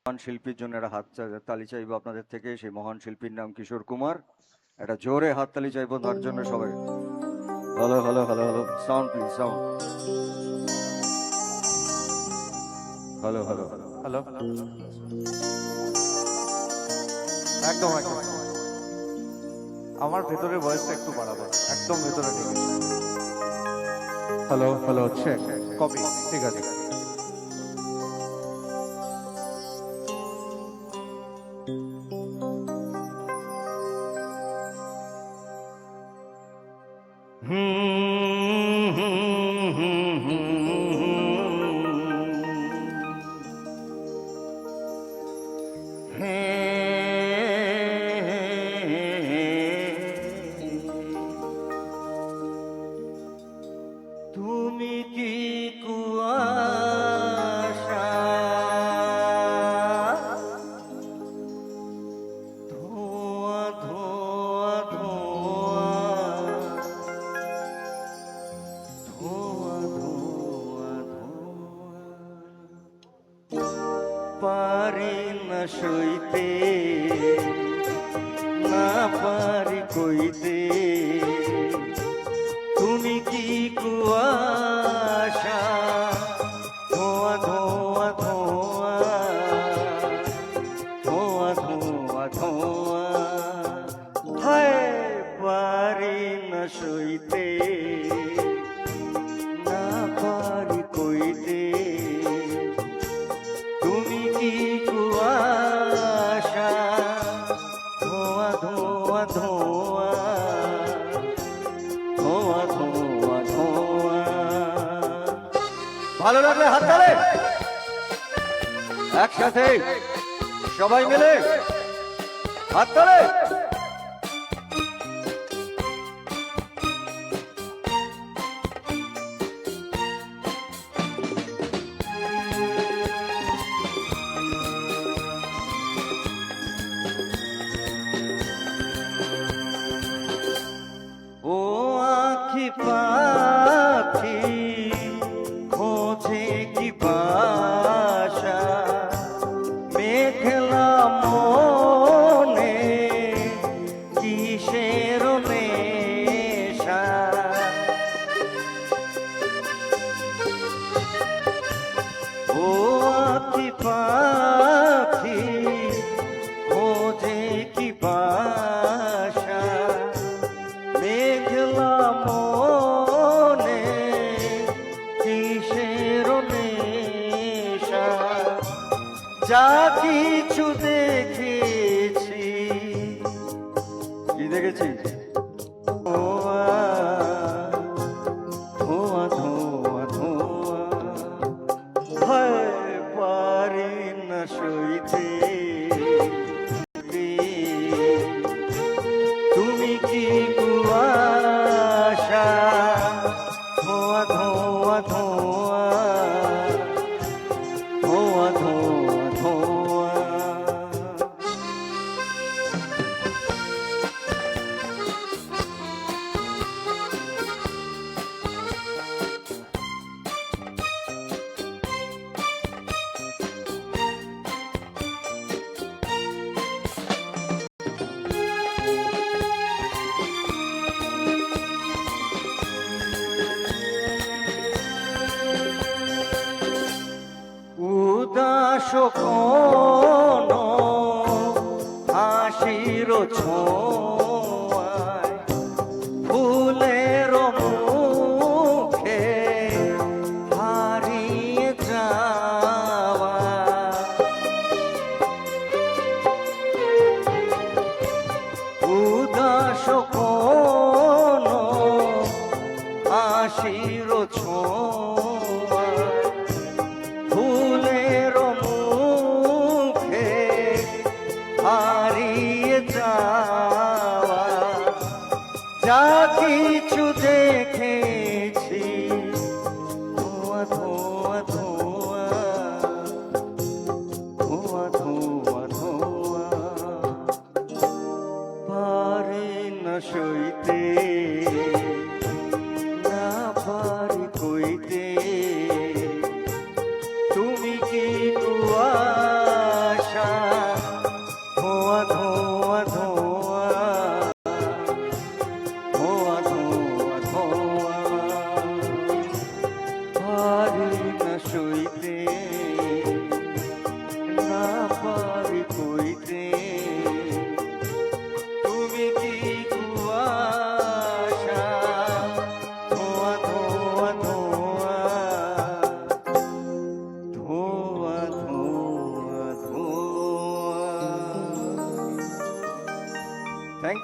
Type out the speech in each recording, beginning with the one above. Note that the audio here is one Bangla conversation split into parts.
মহান শিল্পীর জন্য একটা হাততালি চাইবো আপনাদের থেকে। সেই মহান শিল্পীর নাম কিশোর কুমার। একটা জোরে হাততালি চাইবো তার জন্য সবাই। Hello hello hello hello, sound please, sound. Hello hello hello, একদম একদম আমার ভেতরের ভয়েসটা একটু বাড়াবো, একদম ভেতরে ঠিক আছে। হ্যালো হ্যালো, চেক কপি, ঠিক আছে। তুমি কি কুয়াশা, ধোঁয়া ধোঁয়া ধোঁয়া, ধোঁয়া ধোঁয়া ধোঁয়া, পারি না সইতে, না পারি কইতে। তুমি কি কুয়াশা, ধোঁয়া ধোঁয়া ধোঁয়া, ধোঁয়া ধোঁয়া ধোঁয়া, হায় পারি না সইতে, না পারি কইতে। তুমি কি কুয়াশা, ধোঁয়া ধোঁয়া ধোঁয়া, ধোঁয়া ধোঁয়া ধোঁয়া। ভালো লাগলে হাততালি, একসাথে সবাই মিলে হাততালি। ও আখি পাখি খোঁজে কি বাসা, মেঘলা মনে কিসের নেশা। ও আখি পাখি খোঁজে কি বাসা, মেঘলা মনে কিসের নেশা। যা কিছু দেখেছি, কি দেখেছি? ধোঁয়া ধোঁয়া ধোঁয়া ধোঁয়া, ভয় পারি না সইতে। তুমি কি কুয়াশা, ধোঁয়া ধোঁয়া ধোঁয়া, ধোঁয়া ধোঁয়া ধোঁয়া। উদাস কোনো হাসির ছোঁয়ায়, ফুলের মুখে হারিয়ে যাওয়া। উদাস কোনো হাসির ছোঁয়ায়, ফুলের মুখে হারিয়ে যা।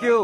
ইউ